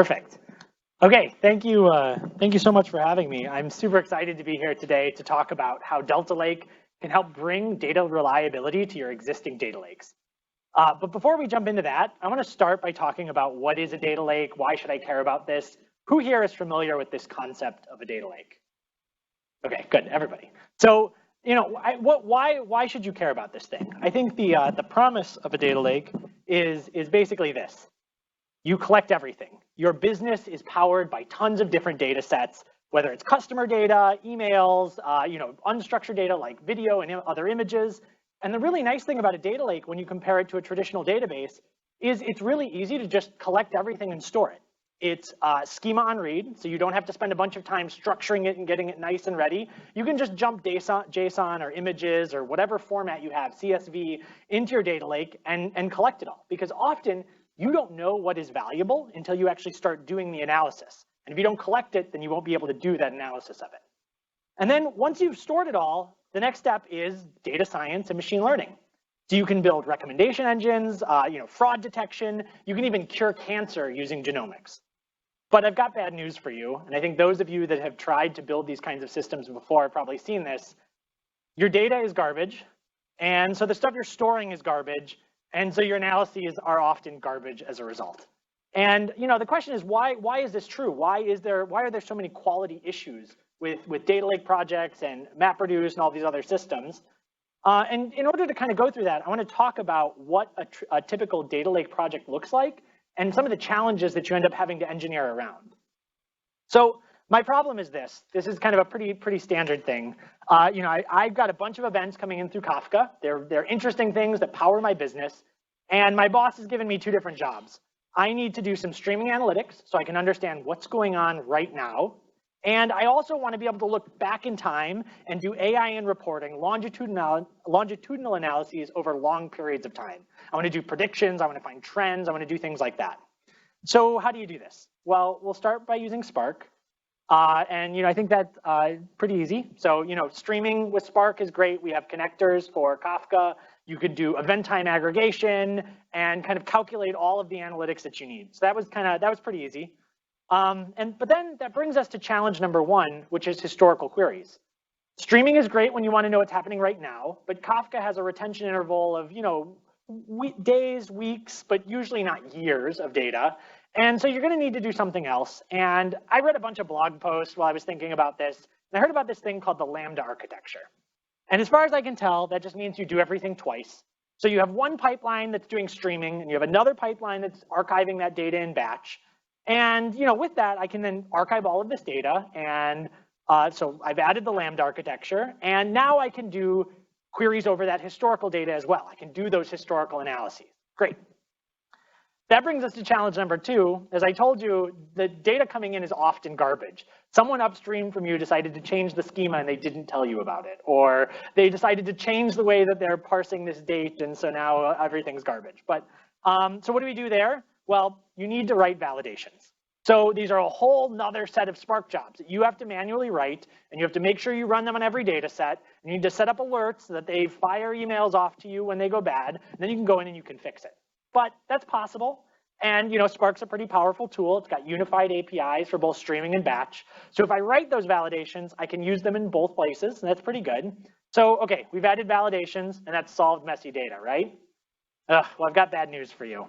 Perfect. Okay, thank you so much for having me. I'm super excited to be here today to talk about how Delta Lake can help bring data reliability to your existing data lakes. But before we jump into that, I want to start by talking about what is a data lake, why should I care about this? Who here is familiar with this concept of a data lake? Okay, good, everybody. So, why should you care about this thing? I think the promise of a data lake is basically this. You collect everything. Your business is powered by tons of different data sets, whether it's customer data, emails, unstructured data like video and other images. And the really nice thing about a data lake when you compare it to a traditional database is it's really easy to just collect everything and store it. It's schema on read, so you don't have to spend a bunch of time structuring it and getting it nice and ready. You can just jump JSON or images or whatever format you have, CSV, into your data lake and collect it all. Because often, you don't know what is valuable until you actually start doing the analysis. And if you don't collect it, then you won't be able to do that analysis of it. And then once you've stored it all, the next step is data science and machine learning. So you can build recommendation engines, fraud detection. You can even cure cancer using genomics. But I've got bad news for you. And I think those of you that have tried to build these kinds of systems before have probably seen this. Your data is garbage. And so the stuff you're storing is garbage. And so your analyses are often garbage as a result. And the question is, why is this true? Why are there so many quality issues with data lake projects and MapReduce and all these other systems? And in order to kind of go through that, I want to talk about what a typical data lake project looks like and some of the challenges that you end up having to engineer around. So my problem is this. This is kind of a pretty standard thing. I've got a bunch of events coming in through Kafka. They're interesting things that power my business. And my boss has given me two different jobs. I need to do some streaming analytics so I can understand what's going on right now. And I also want to be able to look back in time and do AI and reporting, longitudinal analyses over long periods of time. I want to do predictions. I want to find trends. I want to do things like that. So how do you do this? Well, we'll start by using Spark. I think that's pretty easy. So, streaming with Spark is great. We have connectors for Kafka. You could do event time aggregation and kind of calculate all of the analytics that you need. So that was pretty easy. But then that brings us to challenge number one, which is historical queries. Streaming is great when you want to know what's happening right now, but Kafka has a retention interval of, days, weeks, but usually not years of data. And so you're going to need to do something else. And I read a bunch of blog posts while I was thinking about this. And I heard about this thing called the Lambda architecture. And as far as I can tell, that just means you do everything twice. So you have one pipeline that's doing streaming, and you have another pipeline that's archiving that data in batch. And with that, I can then archive all of this data. And so I've added the Lambda architecture. And now I can do queries over that historical data as well. I can do those historical analyses. Great. That brings us to challenge number two. As I told you, the data coming in is often garbage. Someone upstream from you decided to change the schema and they didn't tell you about it. Or they decided to change the way that they're parsing this date, and so now everything's garbage. But so what do we do there? Well, you need to write validations. So these are a whole nother set of Spark jobs that you have to manually write, and you have to make sure you run them on every data set. You need to set up alerts so that they fire emails off to you when they go bad, and then you can go in and you can fix it. But that's possible. And Spark's a pretty powerful tool. It's got unified APIs for both streaming and batch. So if I write those validations, I can use them in both places, and that's pretty good. So, okay, we've added validations, and that's solved messy data, right? Well, I've got bad news for you.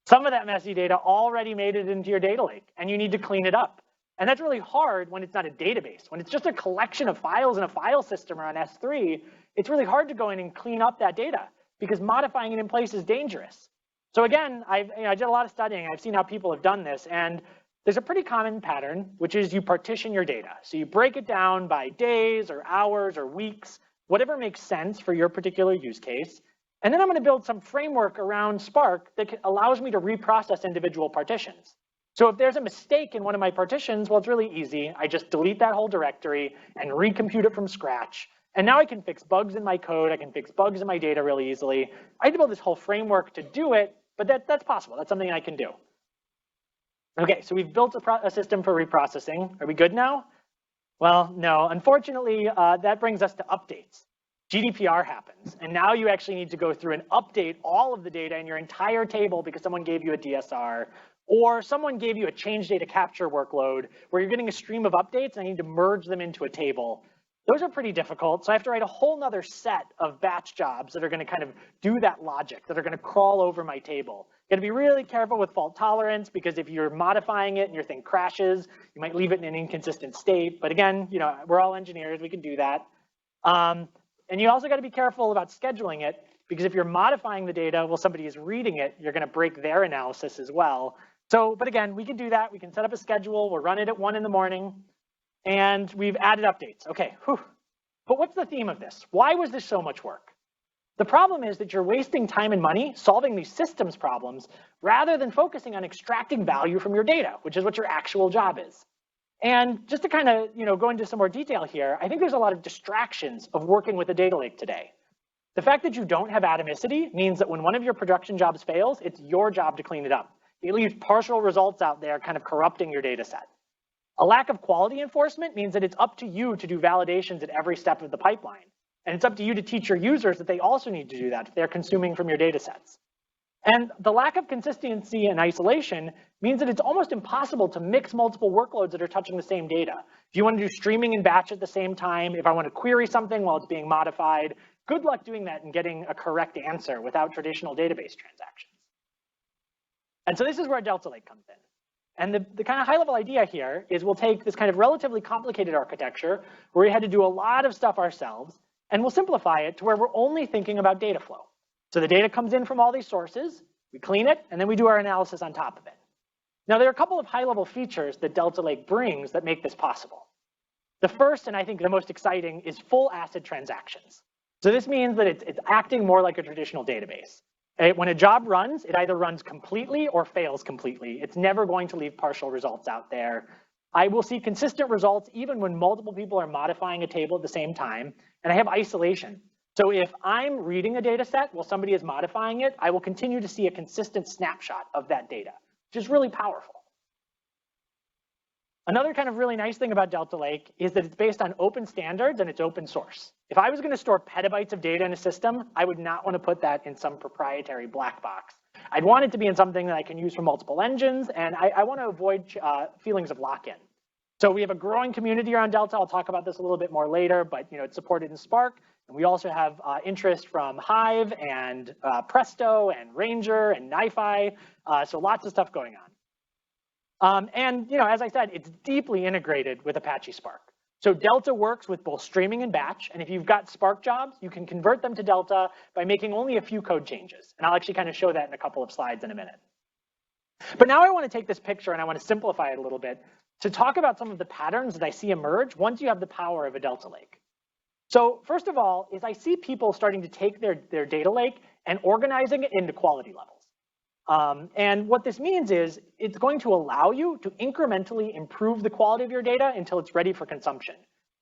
Some of that messy data already made it into your data lake, and you need to clean it up. And that's really hard when it's not a database. When it's just a collection of files in a file system or on S3, it's really hard to go in and clean up that data because modifying it in place is dangerous. So again, I did a lot of studying. I've seen how people have done this, and there's a pretty common pattern, which is you partition your data. So you break it down by days or hours or weeks, whatever makes sense for your particular use case. And then I'm going to build some framework around Spark that allows me to reprocess individual partitions. So if there's a mistake in one of my partitions, well, it's really easy. I just delete that whole directory and recompute it from scratch. And now I can fix bugs in my code. I can fix bugs in my data really easily. I had to build this whole framework to do it, but that's possible. That's something I can do. Okay, so we've built a system for reprocessing. Are we good now? Well, no. Unfortunately, that brings us to updates. GDPR happens, and now you actually need to go through and update all of the data in your entire table because someone gave you a DSR, Or someone gave you a change data capture workload where you're getting a stream of updates and I need to merge them into a table. Those are pretty difficult, so I have to write a whole nother set of batch jobs that are going to kind of do that logic, that are going to crawl over my table. You got to be really careful with fault tolerance, because if you're modifying it and your thing crashes, you might leave it in an inconsistent state. But again, we're all engineers, we can do that. And you also got to be careful about scheduling it, because if you're modifying the data while somebody is reading it, you're going to break their analysis as well. So, but again, we can do that. We can set up a schedule. We'll run it at 1 in the morning. And we've added updates. Okay, whew. But what's the theme of this? Why was this so much work? The problem is that you're wasting time and money solving these systems problems rather than focusing on extracting value from your data, which is what your actual job is. And just to kind of go into some more detail here, I think there's a lot of distractions of working with a data lake today. The fact that you don't have Atomicity means that when one of your production jobs fails, it's your job to clean it up. It leaves partial results out there kind of corrupting your data set. A lack of quality enforcement means that it's up to you to do validations at every step of the pipeline. And it's up to you to teach your users that they also need to do that if they're consuming from your data sets. And the lack of consistency and isolation means that it's almost impossible to mix multiple workloads that are touching the same data. If you want to do streaming and batch at the same time, if I want to query something while it's being modified, good luck doing that and getting a correct answer without traditional database transactions. And so this is where Delta Lake comes in. And the kind of high-level idea here is we'll take this kind of relatively complicated architecture where we had to do a lot of stuff ourselves, and we'll simplify it to where we're only thinking about data flow. So the data comes in from all these sources, we clean it, and then we do our analysis on top of it. Now, there are a couple of high-level features that Delta Lake brings that make this possible. The first, and I think the most exciting, is full ACID transactions. So this means that it's acting more like a traditional database. When a job runs, it either runs completely or fails completely. It's never going to leave partial results out there. I will see consistent results even when multiple people are modifying a table at the same time, and I have isolation. So if I'm reading a data set while somebody is modifying it, I will continue to see a consistent snapshot of that data, which is really powerful. Another kind of really nice thing about Delta Lake is that it's based on open standards and it's open source. If I was going to store petabytes of data in a system, I would not want to put that in some proprietary black box. I'd want it to be in something that I can use for multiple engines, and I want to avoid feelings of lock-in. So we have a growing community around Delta. I'll talk about this a little bit more later, but it's supported in Spark. And we also have interest from Hive and Presto and Ranger and NiFi, so lots of stuff going on. And as I said, it's deeply integrated with Apache Spark. So Delta works with both streaming and batch, and if you've got Spark jobs, you can convert them to Delta by making only a few code changes. And I'll actually kind of show that in a couple of slides in a minute. But now I want to take this picture and I want to simplify it a little bit to talk about some of the patterns that I see emerge once you have the power of a Delta Lake. So first of all, is I see people starting to take their data lake and organizing it into quality levels. And what this means is it's going to allow you to incrementally improve the quality of your data until it's ready for consumption.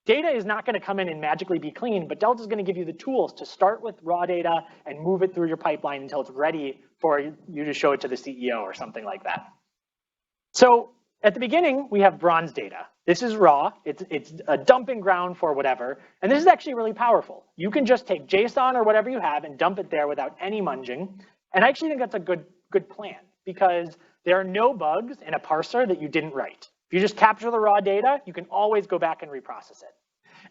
Data is not going to come in and magically be clean, but Delta is going to give you the tools to start with raw data and move it through your pipeline until it's ready for you to show it to the CEO or something like that. So at the beginning, we have bronze data. This is raw. It's a dumping ground for whatever. And this is actually really powerful. You can just take JSON or whatever you have and dump it there without any munging. And I actually think that's a good plan, because there are no bugs in a parser that you didn't write. If you just capture the raw data, you can always go back and reprocess it.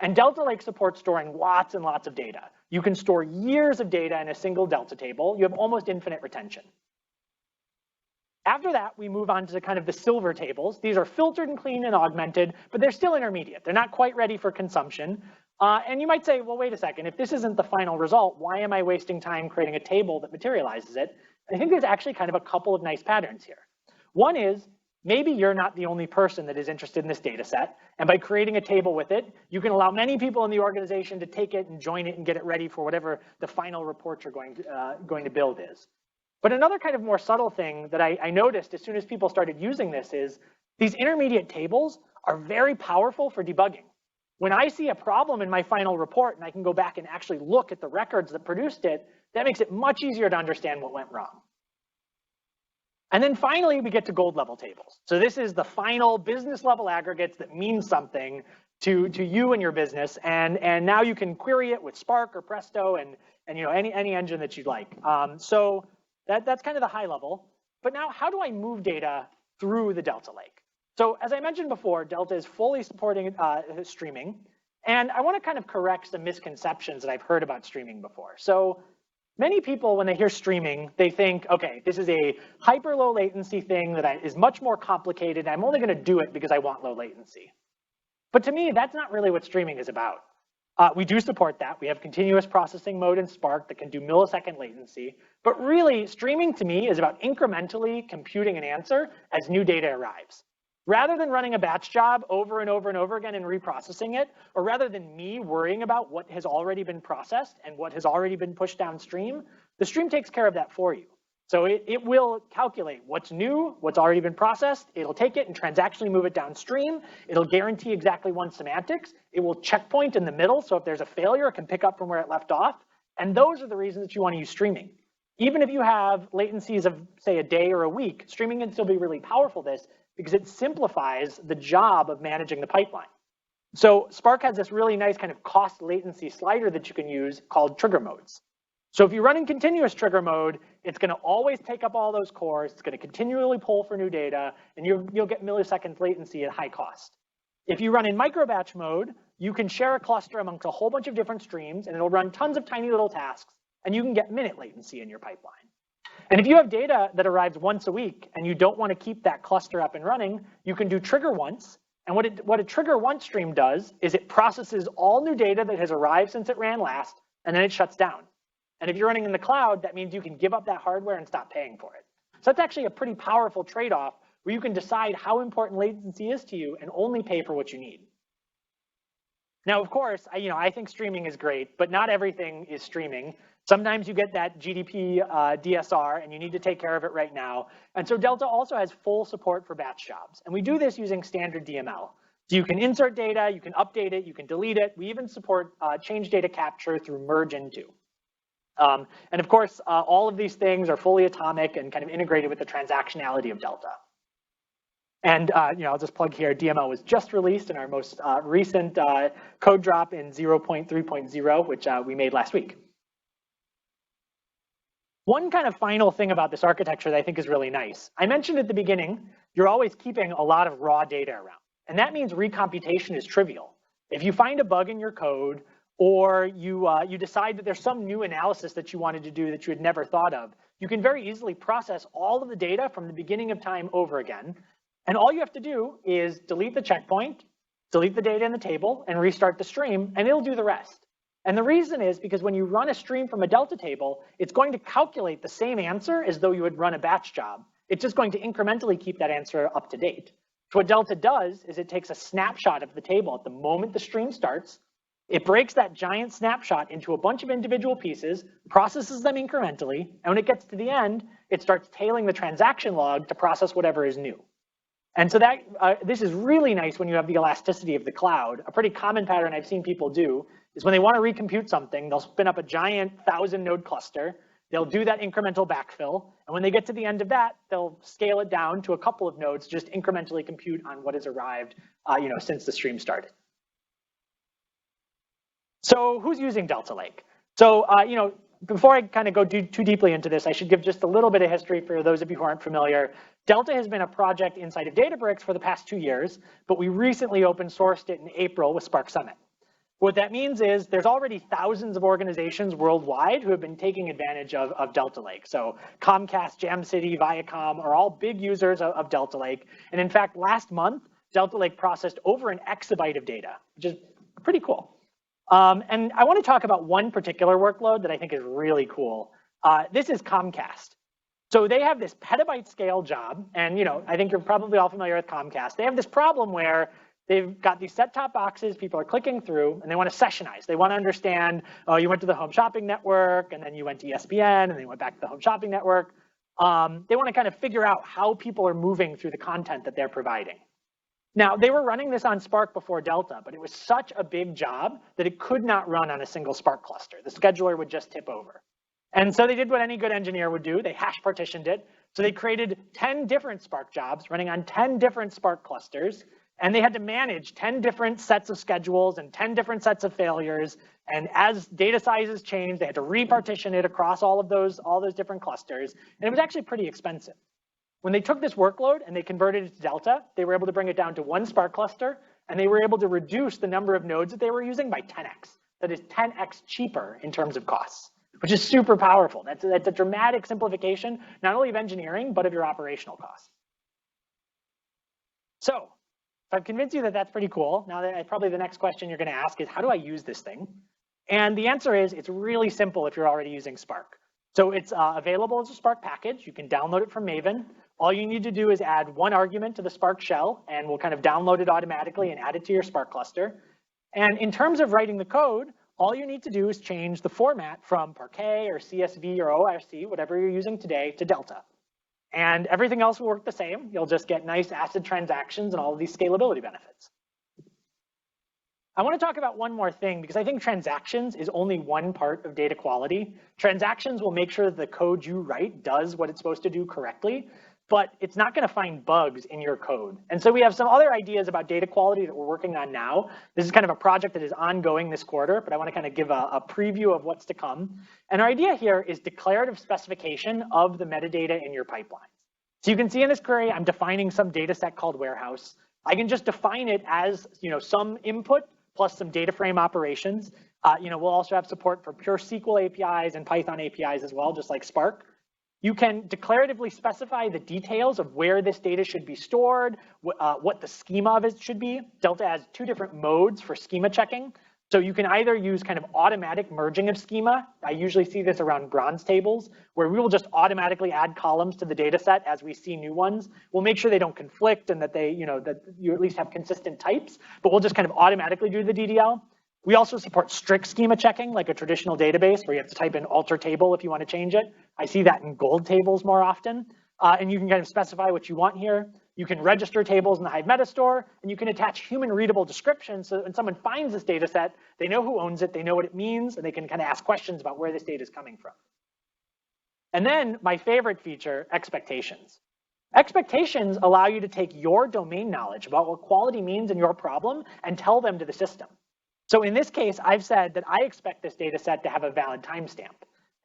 And Delta Lake supports storing lots and lots of data. You can store years of data in a single Delta table. You have almost infinite retention. After that, we move on to kind of the silver tables. These are filtered and cleaned and augmented, but they're still intermediate. They're not quite ready for consumption. And you might say, well, wait a second. If this isn't the final result, why am I wasting time creating a table that materializes it? I think there's actually kind of a couple of nice patterns here. One is, maybe you're not the only person that is interested in this data set, and by creating a table with it, you can allow many people in the organization to take it and join it and get it ready for whatever the final report you're going to build is. But another kind of more subtle thing that I noticed as soon as people started using this is these intermediate tables are very powerful for debugging. When I see a problem in my final report and I can go back and actually look at the records that produced it, that makes it much easier to understand what went wrong. And then finally, we get to gold level tables. So this is the final business level aggregates that mean something to you and your business. And now you can query it with Spark or Presto and any engine that you'd like. So that's kind of the high level. but now how do I move data through the Delta Lake? So as I mentioned before, Delta is fully supporting streaming. And I want to kind of correct some misconceptions that I've heard about streaming before. So many people, when they hear streaming, they think, okay, this is a hyper low latency thing that is much more complicated. I'm only going to do it because I want low latency. But to me, that's not really what streaming is about. We do support that. We have continuous processing mode in Spark that can do millisecond latency. But really, streaming to me is about incrementally computing an answer as new data arrives. Rather than running a batch job over and over and over again and reprocessing it, or rather than me worrying about what has already been processed and what has already been pushed downstream, the stream takes care of that for you. So it will calculate what's new, what's already been processed. It'll take it and transactionally move it downstream. It'll guarantee exactly one semantics. It will checkpoint in the middle, so if there's a failure, it can pick up from where it left off. And those are the reasons that you want to use streaming. Even if you have latencies of, say, a day or a week, streaming can still be really powerful because it simplifies the job of managing the pipeline. So Spark has this really nice kind of cost latency slider that you can use called trigger modes. So if you run in continuous trigger mode, it's going to always take up all those cores. It's going to continually pull for new data, and you'll get millisecond latency at high cost. If you run in micro batch mode, you can share a cluster amongst a whole bunch of different streams, and it'll run tons of tiny little tasks, and you can get minute latency in your pipeline. And if you have data that arrives once a week and you don't want to keep that cluster up and running, you can do trigger once. And what a trigger once stream does is it processes all new data that has arrived since it ran last, and then it shuts down. And if you're running in the cloud, that means you can give up that hardware and stop paying for it. So that's actually a pretty powerful trade-off where you can decide how important latency is to you and only pay for what you need. Now, of course, I think streaming is great, but not everything is streaming. Sometimes you get that GDP DSR, and you need to take care of it right now. And so Delta also has full support for batch jobs. And we do this using standard DML. So you can insert data, you can update it, you can delete it. We even support change data capture through merge into. And of course, all of these things are fully atomic and kind of integrated with the transactionality of Delta. And I'll just plug here, DML was just released in our most recent code drop in 0.3.0, which we made last week. One kind of final thing about this architecture that I think is really nice. I mentioned at the beginning, you're always keeping a lot of raw data around. And that means recomputation is trivial. If you find a bug in your code, or you decide that there's some new analysis that you wanted to do that you had never thought of, you can very easily process all of the data from the beginning of time over again. And all you have to do is delete the checkpoint, delete the data in the table, and restart the stream, and it'll do the rest. And the reason is because when you run a stream from a Delta table, it's going to calculate the same answer as though you would run a batch job. It's just going to incrementally keep that answer up to date. So what Delta does is it takes a snapshot of the table at the moment the stream starts. It breaks that giant snapshot into a bunch of individual pieces, processes them incrementally, and when it gets to the end, it starts tailing the transaction log to process whatever is new. And so this is really nice when you have the elasticity of the cloud. A pretty common pattern I've seen people do is when they want to recompute something, they'll spin up a giant 1,000-node cluster. They'll do that incremental backfill. And when they get to the end of that, they'll scale it down to a couple of nodes, just incrementally compute on what has arrived since the stream started. So who's using Delta Lake? So before I kind of go too deeply into this, I should give just a little bit of history for those of you who aren't familiar. Delta has been a project inside of Databricks for the past 2 years, but we recently open sourced it in April with Spark Summit. What that means is there's already thousands of organizations worldwide who have been taking advantage of Delta Lake. So Comcast, Jam City, Viacom are all big users of Delta Lake. And in fact, last month, Delta Lake processed over an exabyte of data, which is pretty cool. And I want to talk about one particular workload that I think is really cool. This is Comcast. So they have this petabyte scale job. And I think you're probably all familiar with Comcast. They have this problem where they've got these set-top boxes people are clicking through, and they want to sessionize. They want to understand, oh, you went to the home shopping network, and then you went to ESPN, and then you went back to the home shopping network. They want to kind of figure out how people are moving through the content that they're providing. Now, they were running this on Spark before Delta, but it was such a big job that it could not run on a single Spark cluster. The scheduler would just tip over. And so they did what any good engineer would do. They hash partitioned it. So they created 10 different Spark jobs running on 10 different Spark clusters. And they had to manage 10 different sets of schedules and 10 different sets of failures. And as data sizes changed, they had to repartition it across all those different clusters. And it was actually pretty expensive. When they took this workload and they converted it to Delta, they were able to bring it down to one Spark cluster, and they were able to reduce the number of nodes that they were using by 10x. That is 10x cheaper in terms of costs, which is super powerful. That's a dramatic simplification, not only of engineering, but of your operational costs. So if I've convinced you that that's pretty cool, now that probably the next question you're going to ask is, how do I use this thing? And the answer is, it's really simple if you're already using Spark. So it's available as a Spark package. You can download it from Maven. All you need to do is add one argument to the Spark shell, and we'll kind of download it automatically and add it to your Spark cluster. And in terms of writing the code, all you need to do is change the format from Parquet or CSV or ORC, whatever you're using today, to Delta. And everything else will work the same. You'll just get nice ACID transactions and all of these scalability benefits. I want to talk about one more thing, because I think transactions is only one part of data quality. Transactions will make sure that the code you write does what it's supposed to do correctly, but it's not going to find bugs in your code. And so we have some other ideas about data quality that we're working on now. This is kind of a project that is ongoing this quarter, but I want to kind of give a preview of what's to come. And our idea here is declarative specification of the metadata in your pipeline. So you can see in this query, I'm defining some data set called warehouse. I can just define it as some input plus some data frame operations. We'll also have support for pure SQL APIs and Python APIs as well, just like Spark. You can declaratively specify the details of where this data should be stored, what the schema of it should be. Delta has two different modes for schema checking. So you can either use kind of automatic merging of schema. I usually see this around bronze tables, where we will just automatically add columns to the data set as we see new ones. We'll make sure they don't conflict and that that you at least have consistent types, but we'll just kind of automatically do the DDL. We also support strict schema checking, like a traditional database, where you have to type in alter table if you want to change it. I see that in gold tables more often. And you can kind of specify what you want here. You can register tables in the Hive Metastore, and you can attach human-readable descriptions so that when someone finds this data set, they know who owns it, they know what it means, and they can kind of ask questions about where this data is coming from. And then my favorite feature, expectations. Expectations allow you to take your domain knowledge about what quality means in your problem and tell them to the system. So in this case, I've said that I expect this data set to have a valid timestamp.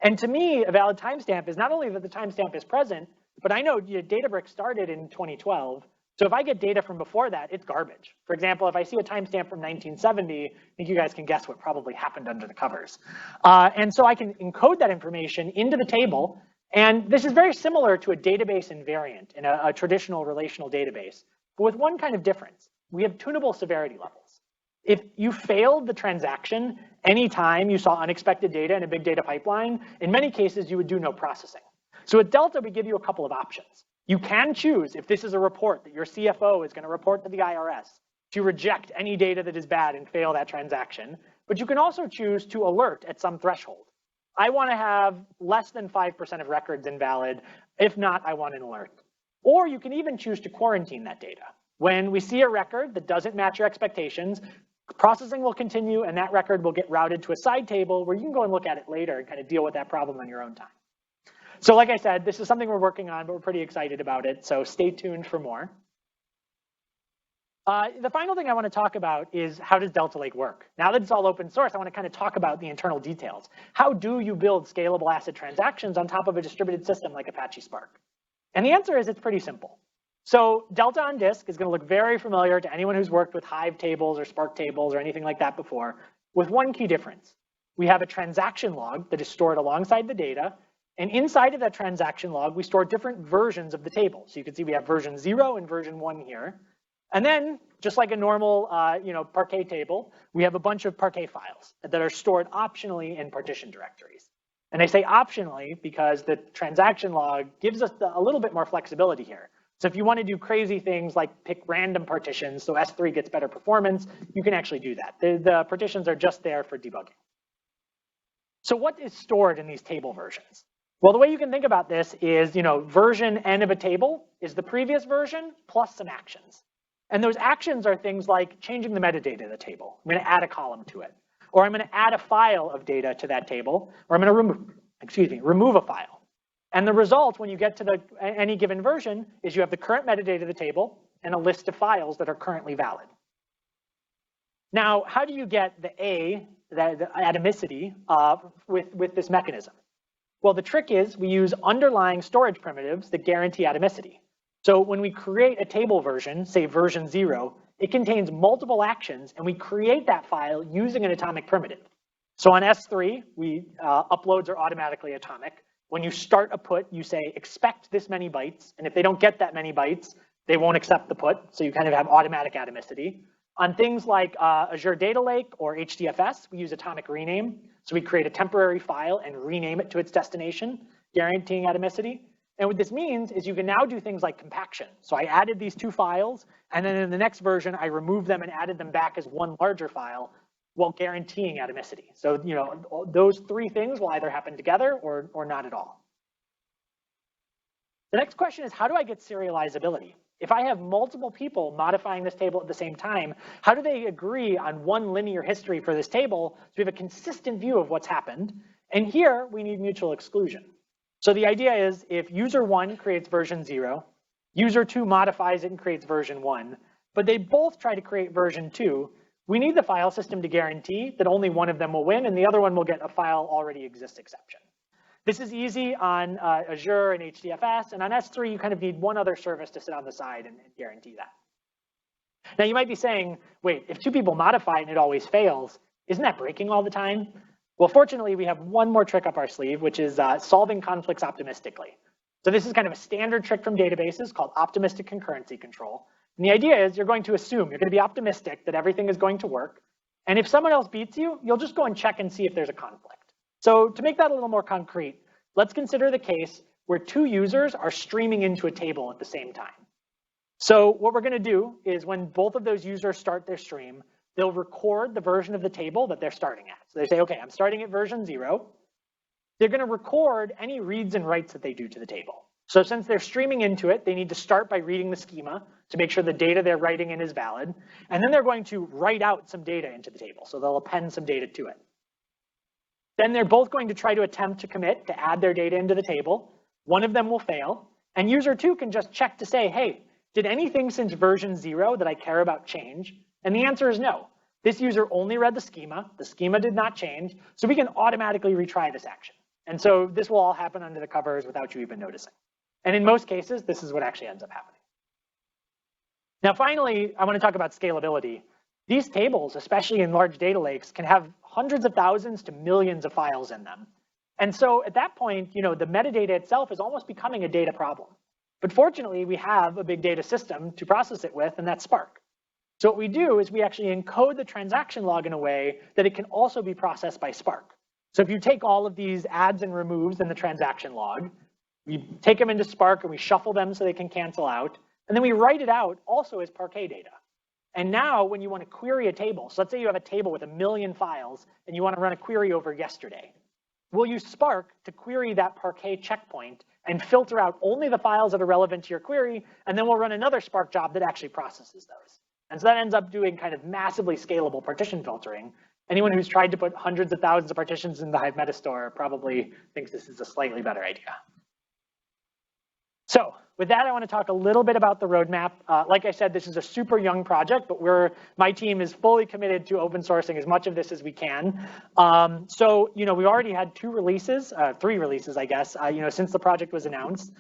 And to me, a valid timestamp is not only that the timestamp is present, but I know Databricks started in 2012. So if I get data from before that, it's garbage. For example, if I see a timestamp from 1970, I think you guys can guess what probably happened under the covers. And so I can encode that information into the table. And this is very similar to a database invariant in a traditional relational database, but with one kind of difference. We have tunable severity levels. If you failed the transaction anytime you saw unexpected data in a big data pipeline, in many cases, you would do no processing. So at Delta, we give you a couple of options. You can choose, if this is a report that your CFO is going to report to the IRS, to reject any data that is bad and fail that transaction. But you can also choose to alert at some threshold. I want to have less than 5% of records invalid. If not, I want an alert. Or you can even choose to quarantine that data. When we see a record that doesn't match your expectations, processing will continue, and that record will get routed to a side table where you can go and look at it later and kind of deal with that problem on your own time. So like I said, this is something we're working on, but we're pretty excited about it. So stay tuned for more. The final thing I want to talk about is, how does Delta Lake work? Now that it's all open source, I want to kind of talk about the internal details. How do you build scalable ACID transactions on top of a distributed system like Apache Spark? And the answer is, it's pretty simple. So Delta on disk is going to look very familiar to anyone who's worked with Hive tables or Spark tables or anything like that before, with one key difference. We have a transaction log that is stored alongside the data, and inside of that transaction log, we store different versions of the table. So you can see we have version 0 and version 1 here. And then, just like a normal Parquet table, we have a bunch of Parquet files that are stored optionally in partition directories. And I say optionally because the transaction log gives us a little bit more flexibility here. So if you want to do crazy things like pick random partitions so S3 gets better performance, you can actually do that. The partitions are just there for debugging. So what is stored in these table versions? Well, the way you can think about this is, version n of a table is the previous version plus some actions. And those actions are things like changing the metadata of the table. I'm going to add a column to it. Or I'm going to add a file of data to that table. Or I'm going to remove a file. And the result, when you get to any given version, is you have the current metadata of the table and a list of files that are currently valid. Now, how do you get the atomicity with this mechanism? Well, the trick is we use underlying storage primitives that guarantee atomicity. So when we create a table version, say version 0, it contains multiple actions, and we create that file using an atomic primitive. So on S3, uploads are automatically atomic. When you start a put, you say expect this many bytes, and if they don't get that many bytes, they won't accept the put, so you kind of have automatic atomicity. On things like Azure Data Lake or HDFS, we use atomic rename. So we create a temporary file and rename it to its destination, guaranteeing atomicity. And what this means is you can now do things like compaction. So I added these 2 files, and then in the next version, I removed them and added them back as one larger file while guaranteeing atomicity. So those 3 things will either happen together or not at all. The next question is, how do I get serializability? If I have multiple people modifying this table at the same time, how do they agree on one linear history for this table so we have a consistent view of what's happened? And here, we need mutual exclusion. So the idea is if user 1 creates version 0, user 2 modifies it and creates version 1, but they both try to create version 2, we need the file system to guarantee that only one of them will win and the other one will get a file already exists exception. This is easy on Azure and HDFS, and on S3, you kind of need one other service to sit on the side and guarantee that. Now, you might be saying, wait, if 2 people modify it and it always fails, isn't that breaking all the time? Well, fortunately, we have one more trick up our sleeve, which is solving conflicts optimistically. So this is kind of a standard trick from databases called optimistic concurrency control. And the idea is you're going to assume, you're going to be optimistic that everything is going to work. And if someone else beats you, you'll just go and check and see if there's a conflict. So to make that a little more concrete, let's consider the case where 2 users are streaming into a table at the same time. So what we're going to do is when both of those users start their stream, they'll record the version of the table that they're starting at. So they say, okay, I'm starting at version 0. They're going to record any reads and writes that they do to the table. So since they're streaming into it, they need to start by reading the schema to make sure the data they're writing in is valid. And then they're going to write out some data into the table. So they'll append some data to it. Then they're both going to try to attempt to commit to add their data into the table. One of them will fail. And user 2 can just check to say, hey, did anything since version 0 that I care about change? And the answer is no. This user only read the schema. The schema did not change. So we can automatically retry this action. And so this will all happen under the covers without you even noticing. And in most cases, this is what actually ends up happening. Now, finally, I want to talk about scalability. These tables, especially in large data lakes, can have hundreds of thousands to millions of files in them. And so at that point, the metadata itself is almost becoming a data problem. But fortunately, we have a big data system to process it with, and that's Spark. So what we do is we actually encode the transaction log in a way that it can also be processed by Spark. So if you take all of these adds and removes in the transaction log, we take them into Spark and we shuffle them so they can cancel out, and then we write it out also as Parquet data. And now when you want to query a table, so let's say you have a table with 1 million files and you want to run a query over yesterday, we'll use Spark to query that Parquet checkpoint and filter out only the files that are relevant to your query, and then we'll run another Spark job that actually processes those. And so that ends up doing kind of massively scalable partition filtering. Anyone who's tried to put hundreds of thousands of partitions in the Hive Metastore probably thinks this is a slightly better idea. So with that, I want to talk a little bit about the roadmap. Like I said, this is a super young project, but my team is fully committed to open sourcing as much of this as we can. So we already had 3 releases, I guess, since the project was announced.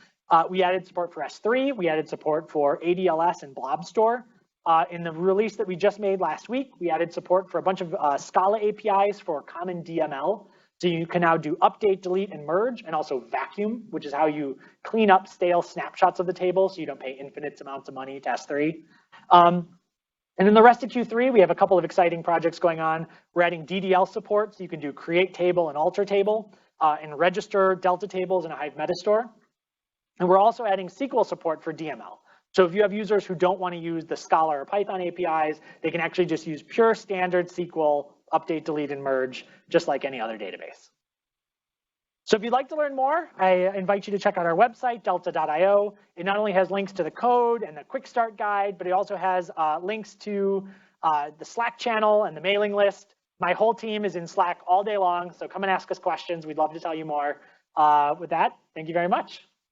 We added support for S3. We added support for ADLS and Blob Store. In the release that we just made last week, we added support for a bunch of Scala APIs for common DML. So you can now do update, delete, and merge, and also vacuum, which is how you clean up stale snapshots of the table so you don't pay infinite amounts of money to S3. And in the rest of Q3, we have a couple of exciting projects going on. We're adding DDL support, so you can do create table and alter table, and register Delta tables in a Hive Metastore. And we're also adding SQL support for DML. So if you have users who don't want to use the Scala or Python APIs, they can actually just use pure standard SQL, update, delete, and merge, just like any other database. So if you'd like to learn more, I invite you to check out our website, delta.io. It not only has links to the code and the quick start guide, but it also has links to the Slack channel and the mailing list. My whole team is in Slack all day long, so come and ask us questions. We'd love to tell you more. With that, thank you very much.